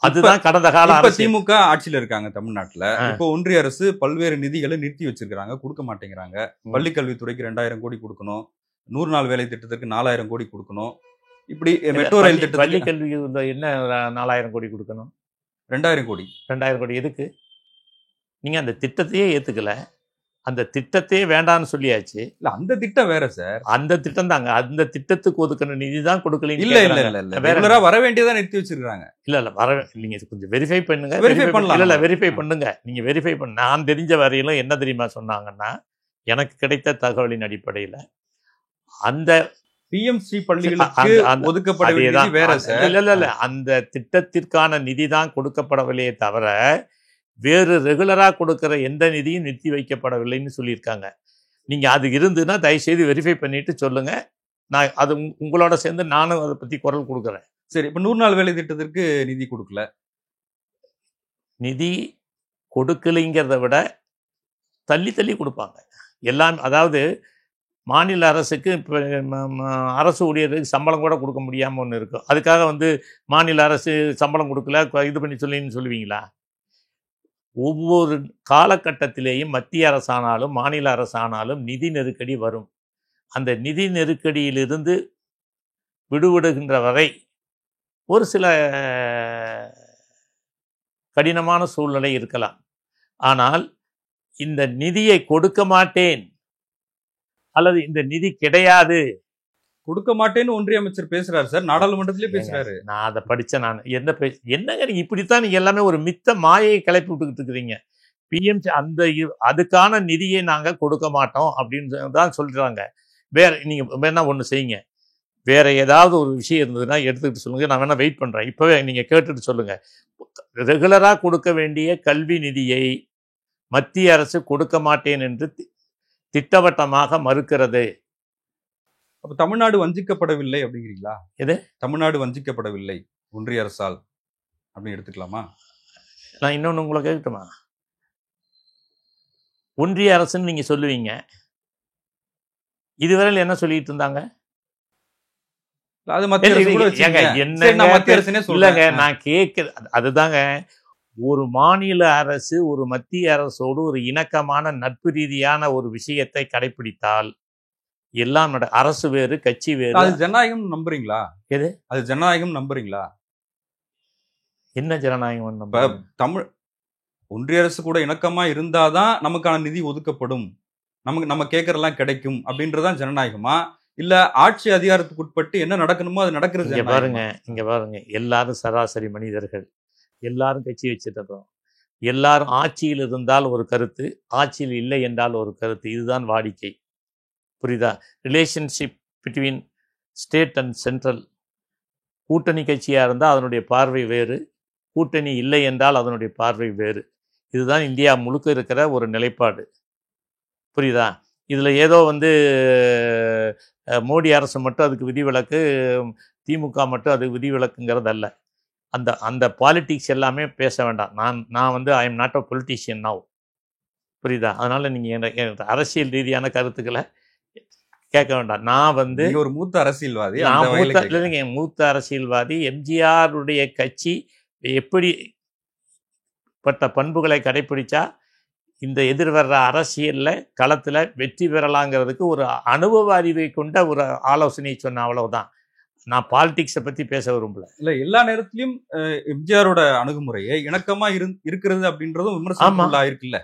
அதுதான் கடந்த கால திமுக ஆட்சியில இருக்காங்க தமிழ்நாட்டுல. இப்போ ஒன்றிய அரசு பல்வேறு நிதிகளை நிறுத்தி வச்சிருக்காங்க, கொடுக்க மாட்டேங்கிறாங்க. பள்ளிக்கல்வித்துறைக்கு 2000 கோடி கொடுக்கணும், 100 நாள் வேலை திட்டத்துக்கு 4000 கோடி கொடுக்கணும். இப்படி மெட்ரோ ரயில் திட்டம் பள்ளிக்கல்வி என்ன 4000 கோடி கொடுக்கணும்? 2000 கோடி. 2000 கோடி எதுக்கு? நீங்க அந்த திட்டத்தையே ஏத்துக்கல, அந்த திட்டத்தையே வேண்டாம்னு சொல்லியாச்சு. இல்ல அந்த திட்டம் வேற சார். அந்த திட்டம் தாங்க, அந்த திட்டத்துக்கு ஒதுக்கின நிதி தான் கொடுக்கல. இல்ல இல்ல இல்ல வேற வர வேண்டியதா நிறுத்தி வச்சிருக்காங்க. இல்ல வர நீங்க கொஞ்சம் வெரிஃபை பண்ணுங்க. வெரிஃபை பண்ணலாம். இல்ல வெரிஃபை பண்ணுங்க. நீங்க வெரிஃபை பண்ண நான் தெரிஞ்ச வரையிலும் என்ன தெரியுமா சொன்னாங்கன்னா, எனக்கு கிடைத்த தகவலின் அடிப்படையில் அந்த பிஎம்சி பள்ளிகளுக்கு ஒதுக்கப்பட வேண்டியது வேற சார். இல்ல அந்த திட்டத்திற்கான நிதி தான் கொடுக்கப்படவில்லையே தவிர வேறு ரெகுலராக கொடுக்கிற எந்த நிதியும் நிறுத்தி வைக்கப்படவில்லைன்னு சொல்லியிருக்காங்க. நீங்கள் அது இருந்துன்னா தயவுசெய்து வெரிஃபை பண்ணிட்டு சொல்லுங்க. நான் அது உங்களோட சேர்ந்து நானும் அதை பற்றி குரல் கொடுக்குறேன். சரி, இப்போ 100 நாள் வேலை திட்டத்திற்கு நிதி கொடுக்கல. நிதி கொடுக்கலைங்கிறத விட தள்ளி தள்ளி கொடுப்பாங்க எல்லாம். அதாவது மாநில அரசுக்கு இப்போ அரசு ஊழியருக்கு சம்பளம் கூட கொடுக்க முடியாமல் ஒன்று இருக்கும். அதுக்காக வந்து மாநில அரசு சம்பளம் கொடுக்கல இது பண்ணி சொல்லின்னு சொல்லுவீங்களா? ஒவ்வொரு காலகட்டத்திலேயும் மத்திய அரசானாலும் மாநில அரசானாலும் நிதி நெருக்கடி வரும். அந்த நிதி நெருக்கடியிலிருந்து விடுபடுகின்ற வரை ஒரு சில கடினமான சூழ்நிலை இருக்கலாம். ஆனால் இந்த நிதியை கொடுக்க மாட்டேன் அல்லது இந்த நிதி கிடையாது கொடுக்க மாட்டேன்னு ஒன்றிய அமைச்சர் பேசுறாரு சார், நாடாளுமன்றத்திலே பேசுறாரு. நான் அதை படிச்சேன். நான் என்னங்க நீங்க இப்படித்தான் நீங்க எல்லாமே ஒரு மித்த மாயையை கிளப்பி விட்டுக்கிட்டு இருக்கிறீங்க. பிஎம்சி அந்த அதுக்கான நிதியை நாங்க கொடுக்க மாட்டோம் அப்படின்னு தான் சொல்றாங்க. வேற நீங்க வேணா ஒண்ணு செய்யுங்க, வேற ஏதாவது ஒரு விஷயம் இருந்ததுன்னா எடுத்துக்கிட்டு சொல்லுங்க, நான் வேணா வெயிட் பண்றேன். இப்பவே நீங்க கேட்டுட்டு சொல்லுங்க. ரெகுலரா கொடுக்க வேண்டிய கல்வி நிதியை மத்திய அரசு கொடுக்க மாட்டேன் என்று திட்டவட்டமாக மறுக்கிறது. அப்ப தமிழ்நாடு வஞ்சிக்கப்படவில்லை அப்படிங்கிறீங்களா? எது தமிழ்நாடு வஞ்சிக்கப்படவில்லை ஒன்றிய அரசால் அப்படின்னு எடுத்துக்கலாமா? நான் இன்னொன்னு உங்களை கேட்கட்டுமா? ஒன்றிய அரசுன்னு நீங்க சொல்லுவீங்க, இதுவரையில் என்ன சொல்லிட்டு இருந்தாங்க? அது மத்திய அரசு கூட வச்சுக்கங்க. என்னங்க மத்திய அரசுனே இல்லங்க, நான் கேட்க அதுதாங்க. ஒரு மாநில அரசு ஒரு மத்திய அரசோடு ஒரு இணக்கமான நட்பு ரீதியான ஒரு விஷயத்தை கடைபிடித்தால் எல்லாம் அரசு வேறு கட்சி வேறு. அது ஜனநாயகம் நம்புறீங்களா? எது அது ஜனநாயகம் நம்புறீங்களா? என்ன ஜனநாயகம்? தமிழ் ஒன்றிய அரசு கூட இணக்கமா இருந்தாதான் நமக்கான நிதி ஒதுக்கப்படும், நம்ம கேட்கறதெல்லாம் கிடைக்கும் அப்படின்றதான் ஜனநாயகமா? இல்ல ஆட்சி அதிகாரத்துக்கு உட்பட்டு என்ன நடக்கணுமோ அது நடக்கிறது? இங்க பாருங்க, எல்லாரும் சராசரி மனிதர்கள், எல்லாரும் கட்சி வச்சிருக்கோம். எல்லாரும் ஆட்சியில் இருந்தால் ஒரு கருத்து, ஆட்சியில் இல்லை என்றால் ஒரு கருத்து. இதுதான் வாடிக்கை. புரியுதா? Relationship between state and central. கூட்டணி கட்சியாக இருந்தால் அதனுடைய பார்வை வேறு, கூட்டணி இல்லை என்றால் அதனுடைய பார்வை வேறு. இதுதான் இந்தியா முழுக்க இருக்கிற ஒரு நிலைப்பாடு. புரியுதா? இதில் ஏதோ மோடி அரசு மட்டும் அதுக்கு விதிவிலக்கு, திமுக மட்டும் அது விதிவிலக்குங்கிறது அல்ல. அந்த அந்த பாலிட்டிக்ஸ் எல்லாமே பேச வேண்டாம். நான் I am not a politician now. புரியுதா? அதனால் நீங்கள் அரசியல் ரீதியான கருத்துக்களை கேட்க வேண்டாம். நான் ஒரு மூத்த அரசியல்வாதி, இல்லைங்க, மூத்த அரசியல்வாதி. எம்ஜிஆருடைய கட்சி எப்படிப்பட்ட பண்புகளை கடைப்பிடிச்சா இந்த எதிர்வர்ற அரசியலில் களத்தில் வெற்றி பெறலாங்கிறதுக்கு ஒரு அனுபவ அறிவை கொண்ட ஒரு ஆலோசனை சொன்ன, அவ்வளவுதான். நான் பாலிடிக்ஸை பற்றி பேச விரும்பல. இல்லை, எல்லா நேரத்திலையும் எம்ஜிஆரோட அணுகுமுறையை இணக்கமாக இருக்கிறது அப்படின்றதும் விமர்சனம் இருக்குல்ல.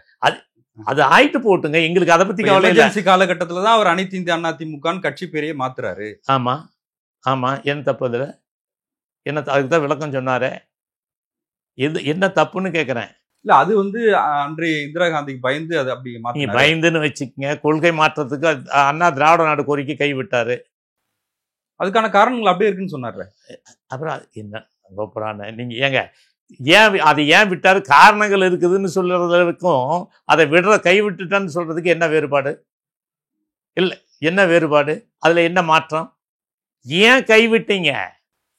அது ஆயிட்டு போட்டுங்க, எங்களுக்கு அதை பற்றி கவலை இல்லை. காலகட்டத்தில் தான் அவர் அனைத்து இந்திய அண்ணா திமுக கட்சி பேரையே மாத்துறாரு. ஆமாம் ஆமாம், என்ன தப்பு அதில்? அதுக்கு தான் விளக்கம் சொன்னாரே. என்ன தப்புன்னு கேட்குறேன். இல்லை, அது அன்றைய இந்திரா காந்திக்கு பயந்து அது அப்படி நீங்க பயந்துன்னு வச்சுக்கங்க. கொள்கை மாற்றத்துக்கு அண்ணா திராவிட நாடு கோரிக்கை கைவிட்டாரு. அதுக்கான காரணங்கள் அப்படியே இருக்குன்னு சொன்னார்ல. அப்புறம் என்ன கோபுரான நீங்க ஏங்க ஏன் விட்டாரு? காரணங்கள் இருக்குதுன்னு சொல்றதுக்கும் அதை கைவிட்டுட்டான்னு சொல்றதுக்கு என்ன வேறுபாடு? இல்லை, என்ன வேறுபாடு? அதுல என்ன மாற்றம்? ஏன் கைவிட்டீங்க?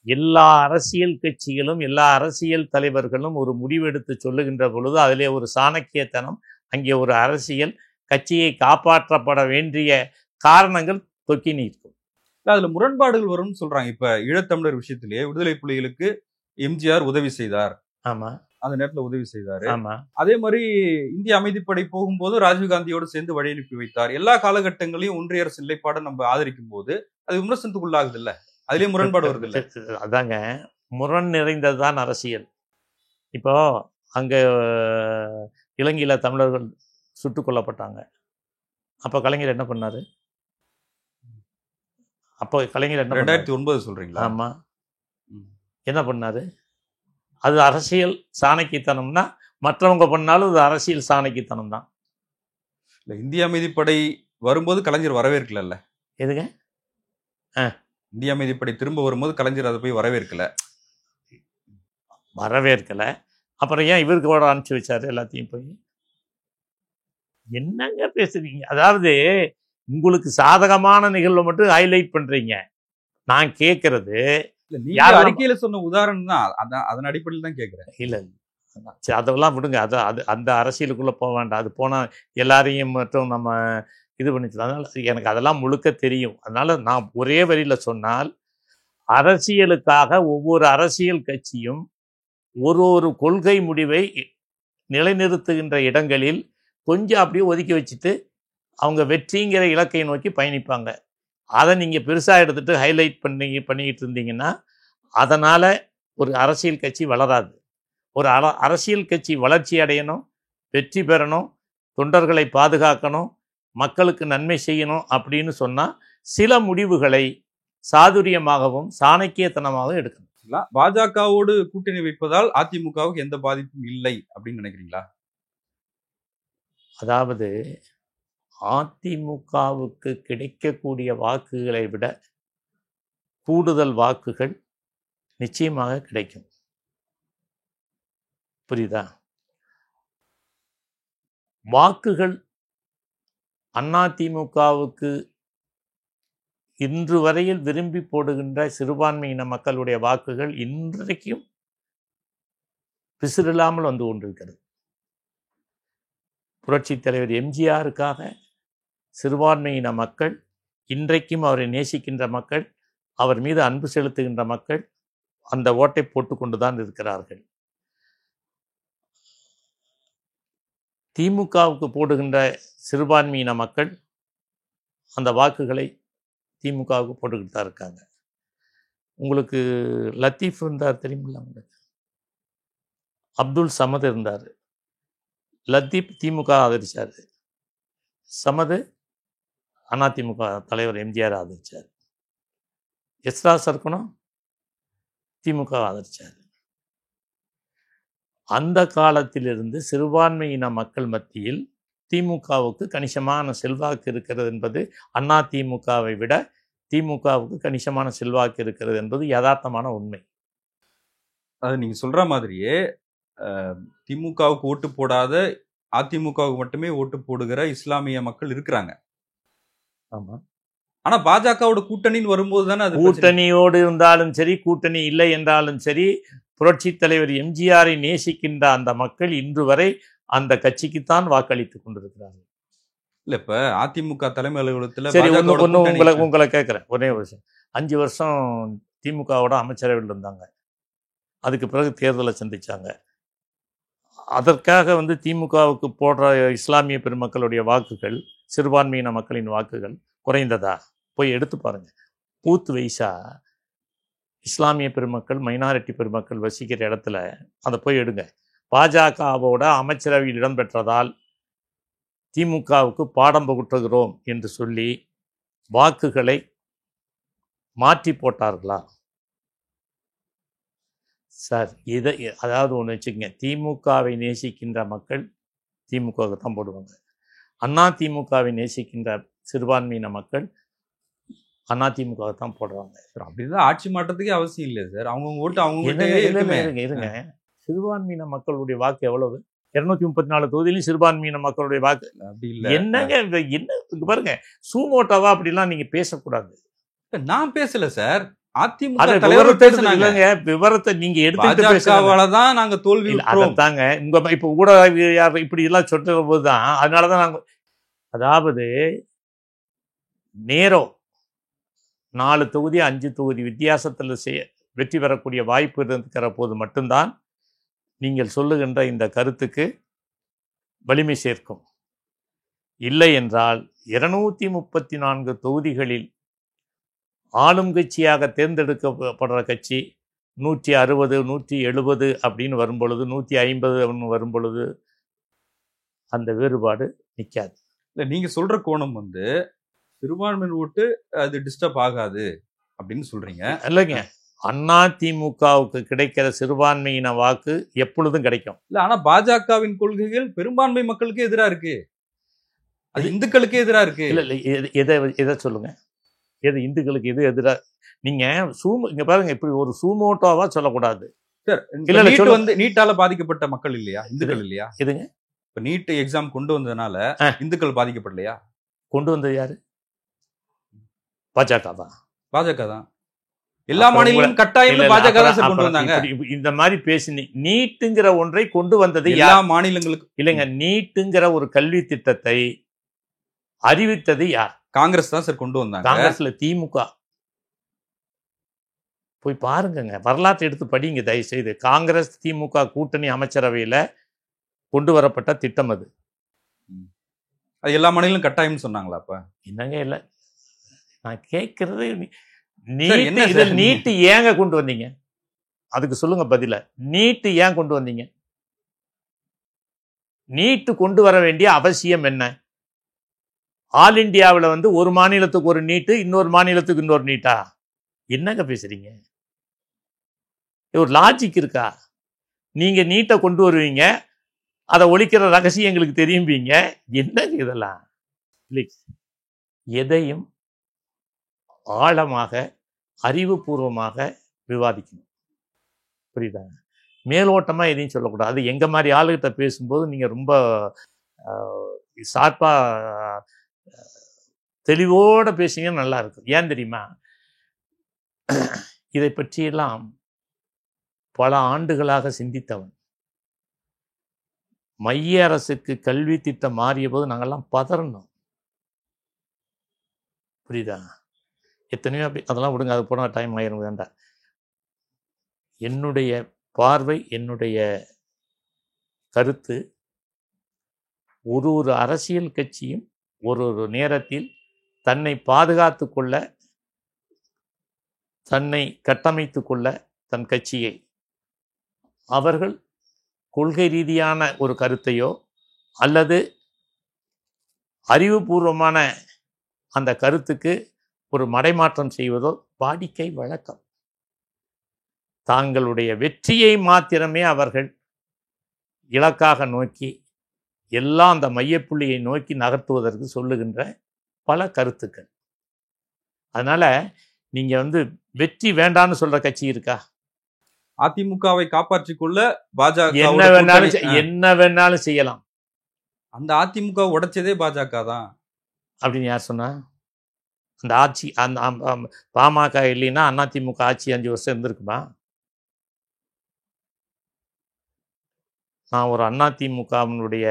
எல்லா அரசியல் கட்சிகளும் எல்லா அரசியல் தலைவர்களும் ஒரு முடிவெடுத்து சொல்லுகின்ற பொழுது அதிலே ஒரு சாணக்கியத்தனம், அங்கே ஒரு அரசியல் கட்சியை காப்பாற்றப்பட வேண்டிய காரணங்கள் தொக்கி நிற்கும். அதுல முரண்பாடுகள் வரும்னு சொல்றாங்க. இப்ப ஈழத்தமிழர் விஷயத்திலேயே விடுதலை புலிகளுக்கு எம்ஜிஆர் உதவி செய்தார். ஆமா, அந்த நேரத்துல உதவி செய்தாரு. ஆமா. அதே மாதிரி இந்திய அமைதிப்படை போகும்போது ராஜீவ்காந்தியோடு சேர்ந்து வழி அனுப்பி வைத்தார். எல்லா காலகட்டங்களையும் ஒன்றிய அரசு நிலைப்பாடை நம்ம ஆதரிக்கும் போது அது விமர்சனத்துக்குள்ளாகுது இல்ல, அதுலயும் முரண்பாடு வருது இல்ல. அதாங்க, முரண் நிறைந்ததுதான் அரசியல். இப்போ அங்க இலங்கையில தமிழர்கள் சுட்டுக் கொல்லப்பட்டாங்க. அப்ப கலைஞர் என்ன பண்ணாரு? அப்போ கலைஞர் என்ன 2009 சொல்றீங்களா? ஆமா, என்ன பண்ணாரு? அது அரசியல் சாணக்கியத்தனம்னா மற்றவங்க பண்ணாலும் அது அரசியல் சாணக்கியத்தனம் தான். இந்திய அமைதிப்படை வரும்போது கலைஞர் வரவேற்கல. எதுங்க? இந்திய அமைதிப்படை திரும்ப வரும்போது கலைஞர் அதை போய் வரவேற்கல. அப்புறம் ஏன் இவருக்கு கூட அனுப்பிச்சு வச்சாரு எல்லாத்தையும் போய்? என்னங்க பேசுறீங்க? அதாவது உங்களுக்கு சாதகமான நிகழ்வை மட்டும் ஹைலைட் பண்றீங்க. நான் கேட்கறது அறிக்கையில சொன்ன உதாரணம் தான், அதன் அடிப்படையில் தான் கேட்கிறேன். இல்ல, அதெல்லாம் விடுங்க. அது அந்த அரசியலுக்குள்ள போக வேண்டாம். அது போனா எல்லாரையும் மட்டும் நம்ம இது பண்ணிக்கலாம். அதனால எனக்கு அதெல்லாம் முழுக்க தெரியும். அதனால நான் ஒரே வரியில சொன்னால், அரசியலுக்காக ஒவ்வொரு அரசியல் கட்சியும் ஒரு கொள்கை முடிவை நிலைநிறுத்துகின்ற இடங்களில் கொஞ்சம் அப்படியே ஒதுக்கி வச்சுட்டு அவங்க வெற்றிங்கிற இலக்கை நோக்கி பயணிப்பாங்க. அதை நீங்கள் பெருசாக எடுத்துகிட்டு ஹைலைட் பண்ணிக்கிட்டு இருந்தீங்கன்னா அதனால் ஒரு அரசியல் கட்சி வளராது. ஒரு அரசியல் கட்சி வளர்ச்சி அடையணும், வெற்றி பெறணும், தொண்டர்களை பாதுகாக்கணும், மக்களுக்கு நன்மை செய்யணும் அப்படின்னு சொன்னால் சில முடிவுகளை சாதுரியமாகவும் சாணக்கியத்தனமாகவும் எடுக்கணும். பாஜகவோடு கூட்டணி வைப்பதால் அதிமுகவுக்கு எந்த பாதிப்பும் இல்லை அப்படின்னு நினைக்கிறீங்களா? அதாவது அதிமுகவுக்கு கிடைக்கக்கூடிய வாக்குகளை விட கூடுதல் வாக்குகள் நிச்சயமாக கிடைக்கும். புரியுதா? வாக்குகள் அதிமுகவுக்கு இன்று வரையில் விரும்பி போடுகின்ற சிறுபான்மையின மக்களுடைய வாக்குகள் இன்றைக்கும் பிசிறில்லாமல் வந்து கொண்டிருக்கிறது. புரட்சித் தலைவர் எம்ஜிஆருக்காக சிறுபான்மையின மக்கள், இன்றைக்கும் அவரை நேசிக்கின்ற மக்கள், அவர் மீது அன்பு செலுத்துகின்ற மக்கள் அந்த ஓட்டை போட்டு தான் இருக்கிறார்கள். திமுகவுக்கு போடுகின்ற சிறுபான்மையின மக்கள் அந்த வாக்குகளை திமுகவுக்கு போட்டுக்கிட்டு தான் இருக்காங்க. உங்களுக்கு லத்தீஃப் இருந்தார் தெரியுமில்ல, உங்களுக்கு அப்துல் சமத் இருந்தார். லத்தீப் திமுக ஆதரிச்சார், சமது அதிமுக தலைவர் எம்ஜிஆர் ஆதரிச்சார், எஸ்ரா சர்க்குணம் திமுக ஆதரிச்சார். அந்த காலத்திலிருந்து சிறுபான்மையின மக்கள் மத்தியில் திமுகவுக்கு கணிசமான செல்வாக்கு இருக்கிறது என்பது, அண்ணா திமுகவை விட திமுகவுக்கு கணிசமான செல்வாக்கு இருக்கிறது என்பது யதார்த்தமான உண்மை. அது நீங்க சொல்ற மாதிரியே திமுகவுக்கு ஓட்டு போடாத அதிமுகவுக்கு மட்டுமே ஓட்டு போடுகிற இஸ்லாமிய மக்கள் இருக்கிறாங்க. ஆமா, ஆனா பாஜகவோட கூட்டணின்னு வரும்போது தானே அது கூட்டணியோடு இருந்தாலும் சரி, கூட்டணி இல்லை என்றாலும் சரி, புரட்சி தலைவர் எம்ஜிஆரை நேசிக்கின்ற அந்த மக்கள் இன்று வரை அந்த கட்சிக்குத்தான் வாக்களித்துக் கொண்டிருக்கிறார்கள். இல்ல இப்ப அதிமுக தலைமை அலுவலகத்துல சரி, பாஜகவோட ஒன்று கூட்டணி உங்களை கேட்குறேன். ஒரே வருஷம் 5 வருஷம் திமுகவோட அமைச்சரவையில் இருந்தாங்க. அதுக்கு பிறகு தேர்தலை சந்திச்சாங்க. அதற்காக திமுகவுக்கு போடுற இஸ்லாமிய பெருமக்களுடைய வாக்குகள், சிறுபான்மையின மக்களின் வாக்குகள் குறைந்ததா? போய் எடுத்து பாருங்க. பூத் வைஸா இஸ்லாமிய பெருமக்கள், மைனாரிட்டி பெருமக்கள் வசிக்கிற இடத்துல அதை போய் எடுங்க. பாஜகவோட அமைச்சரவையில் இடம்பெற்றதால் திமுகவுக்கு பாடம் புகட்டுகிறோம் என்று சொல்லி வாக்குகளை மாற்றி போட்டார்களா? சார், அதாவது ஒன்று வச்சுக்கங்க, திமுகவை நேசிக்கின்ற மக்கள் திமுகவுக்கு தான் போடுவாங்க. அண்ணா திமுகவை நேசிக்கின்ற சிறுபான்மையின மக்கள் அண்ணா திமுகவை தான் போடுறாங்க. அப்படிதான் ஆட்சி மாற்றத்துக்கே அவசியம் இல்லை சார். அவங்க ஓட்டு அவங்க இருங்க. சிறுபான்மையின மக்களுடைய வாக்கு எவ்வளவு? 234 தொகுதியிலும் சிறுபான்மையின மக்களுடைய வாக்கு அப்படி இல்லை. என்னங்க என்ன பாருங்க, சூமோட்டோவா அப்படிலாம் நீங்க பேசக்கூடாது. நான் பேசல சார். அதிமுக விவரத்தை நீங்க எடுத்துக்கிட்டு நாங்க தோல்வி தாங்க. இப்ப ஊடக இப்படி எல்லாம் சொல்ற போதுதான், அதனாலதான் நாங்க, அதாவது நேரோ 4 தொகுதி 5 தொகுதி வித்தியாசத்தில் வெற்றி பெறக்கூடிய வாய்ப்பு இருக்கிற போது மட்டும்தான் நீங்கள் சொல்லுகின்ற இந்த கருத்துக்கு வலிமை சேர்க்கும். இல்லை என்றால் 234 தொகுதிகளில் ஆளும் கட்சியாக தேர்ந்தெடுக்கப்படுற கட்சி 160 170 அப்படின்னு வரும்பொழுது, 150 வரும்பொழுது அந்த வேறுபாடு நிற்காது. இல்லை, நீங்க சொல்ற கோணம் சிறுபான்மையினர் ஓட்டு அது டிஸ்டர்ப் ஆகாது அப்படின்னு சொல்றீங்க. இல்லைங்க, அண்ணா திமுகவுக்கு கிடைக்கிற சிறுபான்மையின வாக்கு எப்பொழுதும் கிடைக்கும். இல்ல, ஆனா பாஜகவின் கொள்கைகள் பெரும்பான்மை மக்களுக்கு எதிராக இருக்கு, அது இந்துக்களுக்கு எதிராக இருக்கு. இல்ல, எதை சொல்லுங்க, எது இந்துக்களுக்கு எது எதிராக? நீங்க இங்க பாருங்க, இப்படி ஒரு சூமோட்டோவா சொல்லக்கூடாது. நீட்டால பாதிக்கப்பட்ட மக்கள் இல்லையா, இந்துக்கள் இல்லையா? எதுங்க? இப்ப நீட் எக்ஸாம் கொண்டு வந்ததுனால இந்துக்கள் பாதிக்கப்படலையா? கொண்டு வந்தது யாரு? பாஜக தான். எல்லா மாநிலங்களும் கட்டாயம் பாஜக தான் கொண்டு வந்தாங்க. இந்த மாதிரி பேசி நீட்டுங்கிற ஒன்றை கொண்டு வந்தது எல்லா மாநிலங்களுக்கு இல்லைங்க. நீட்டுங்கிற ஒரு கல்வி திட்டத்தை அறிவித்தது யார்? காங்கிரஸ் தான் சார் கொண்டு வந்தாங்க. காங்கிரஸ்ல திமுக போய் பாருங்க, வரலாற்றை எடுத்து படிங்க தயவு செய்து. காங்கிரஸ் திமுக கூட்டணி அமைச்சரவையில கொண்டு வரப்பட்ட திட்டம் அது. எல்லா மாநிலங்களும் கட்டாயம் சொன்னாங்களா? அப்ப என்னங்க? இல்லை, நான் கேட்கறது நீட்டு ஏங்க கொண்டு வந்தீங்க? அதுக்கு சொல்லுங்க பதில. நீட்டு ஏன் கொண்டு வந்தீங்க? நீட்டு கொண்டு வர வேண்டிய அவசியம் என்ன? ஆல் இந்தியாவில் ஒரு மாநிலத்துக்கு ஒரு நீட்டு, இன்னொரு மாநிலத்துக்கு இன்னொரு நீட்டா? என்னங்க பேசுறீங்க? ஒரு லாஜிக் இருக்கா? நீங்க நீட்டை கொண்டு வருவீங்க, அதை ஒழிக்கிற ரகசியம் எங்களுக்கு தெரியும்பீங்க. என்னங்க இதெல்லாம்? எதையும் ஆழமாக அறிவுபூர்வமாக விவாதிக்கணும். புரியுதாங்க? மேலோட்டமாக எதையும் சொல்லக்கூடாது. அது எங்கள் மாதிரி ஆளுகிட்ட பேசும்போது நீங்கள் ரொம்ப ஷார்ப்பாக தெளிவோடு பேசிங்கன்னா நல்லா இருக்கும். ஏன் தெரியுமா? இதை பற்றியெல்லாம் பல ஆண்டுகளாக சிந்தித்தவன். மைய அரசுக்கு கல்வி திட்டம் மாறிய போது நாங்கள்லாம் பதறணும். புரியுதா? எத்தனையோ அதெல்லாம் விடுங்க, அது போனால் டைம் ஆயிரும், வேண்டாம். என்னுடைய பார்வை, என்னுடைய கருத்து, ஒரு அரசியல் கட்சியும் ஒரு நேரத்தில் தன்னை பாதுகாத்து கொள்ள, தன்னை கட்டமைத்து கொள்ள, தன் கட்சியை அவர்கள் கொள்கை ரீதியான ஒரு கருத்தையோ அல்லது அறிவுபூர்வமான அந்த கருத்துக்கு ஒரு மடைமாற்றம் செய்வதோ வாடிக்கை வழக்கம். தாங்களுடைய வெற்றியை மாத்திரமே அவர்கள் இலக்காக நோக்கி எல்லாம் அந்த மையப்புள்ளியை நோக்கி நகர்த்துவதற்கு சொல்லுகின்ற பல கருத்துக்கள். அதனால நீங்க வெற்றி வேண்டான்னு சொல்ற கட்சி இருக்கா? அதிமுகவை காப்பாற்றிக் கொள்ள பாஜக என்ன வேணாலும் செய்யலாம். அந்த அதிமுக உடைச்சதே பாஜக தான் அப்படின்னு யார் சொன்னா? அந்த ஆட்சி அந்த பாமக இல்லைன்னா அதிமுக ஆட்சி 5 வருஷம் இருந்திருக்குமா? நான் ஒரு அதிமுகவினுடைய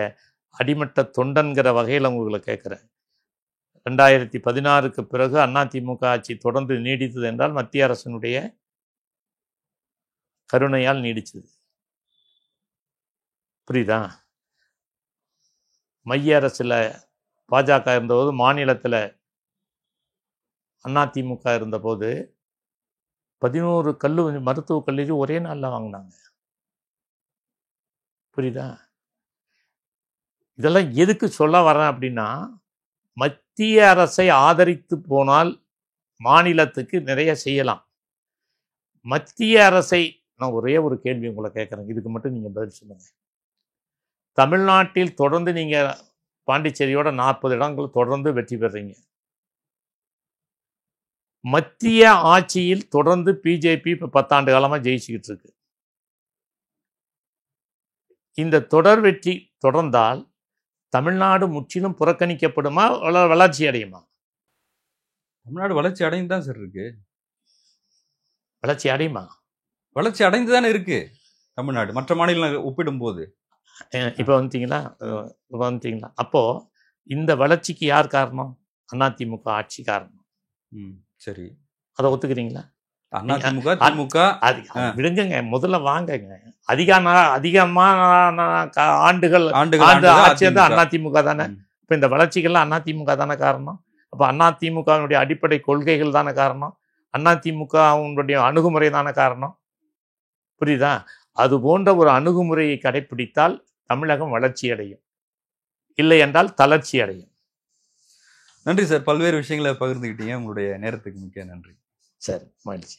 அடிமட்ட தொண்டன்கிற வகையில் உங்களை கேட்குறேன். 2016க்கு பிறகு அதிமுக ஆட்சி தொடர்ந்து நீடித்தது என்றால் மத்திய அரசினுடைய கருணையால் நீடிச்சது. புரியுதா? மைய அரசில் பாஜக இருந்தபோது, மாநிலத்தில் அதிமுக இருந்தபோது 11 மருத்துவக் கல்லூரி ஒரே நாளில் வாங்கினாங்க. புரியுதா? இதெல்லாம் எதுக்கு சொல்ல வரேன் அப்படின்னா, மத்திய அரசை ஆதரித்து போனால் மாநிலத்துக்கு நிறைய செய்யலாம். மத்திய அரசை நான் ஒரே ஒரு கேள்வி உங்களை கேட்குறேன், இதுக்கு மட்டும் நீங்கள் பதில் சொல்லுங்க. தமிழ்நாட்டில் தொடர்ந்து நீங்கள் பாண்டிச்சேரியோட 40 இடங்கள் தொடர்ந்து வெற்றி பெறுறீங்க. மத்திய ஆட்சியில் தொடர்ந்து பிஜேபி இப்போ 10 ஆண்டு காலமாக ஜெயிச்சுக்கிட்டு இருக்கு. இந்த தொடர் வெற்றி தொடர்ந்தால் தமிழ்நாடு முற்றிலும் புறக்கணிக்கப்படுமா, வளர்ச்சி அடையுமா? தமிழ்நாடு வளர்ச்சி அடைந்து தான் சார் இருக்கு. வளர்ச்சி அடையுமா? வளர்ச்சி அடைந்து தானே இருக்கு தமிழ்நாடு மற்ற மாநிலங்கள் ஒப்பிடும் போது. இப்போ வந்துட்டீங்களா? அப்போ இந்த வளர்ச்சிக்கு யார் காரணம்? அதிமுக ஆட்சி காரணம். சரி, அதை ஒத்துக்கிறீங்களா? அதிமுக திமுக விடுங்க, முதல்ல வாங்கங்க. அதிகமான ஆண்டுகள் ஆட்சி அதிமுக தானே. இப்போ இந்த வளர்ச்சிகள்லாம் அதிமுக தானே காரணம். அப்போ அதிமுகவினுடைய அடிப்படை கொள்கைகள் தானே காரணம். அதிமுகவுடைய அணுகுமுறை தானே காரணம். புரியுதா? அது போன்ற ஒரு அணுகுமுறையை கடைபிடித்தால் தமிழகம் வளர்ச்சி அடையும், இல்லை என்றால் தளர்ச்சி அடையும். நன்றி சார், பல்வேறு விஷயங்களை பகிர்ந்துக்கிட்டீங்க. உங்களுடைய நேரத்துக்கு மிக்க நன்றி. சரி, மகிழ்ச்சி.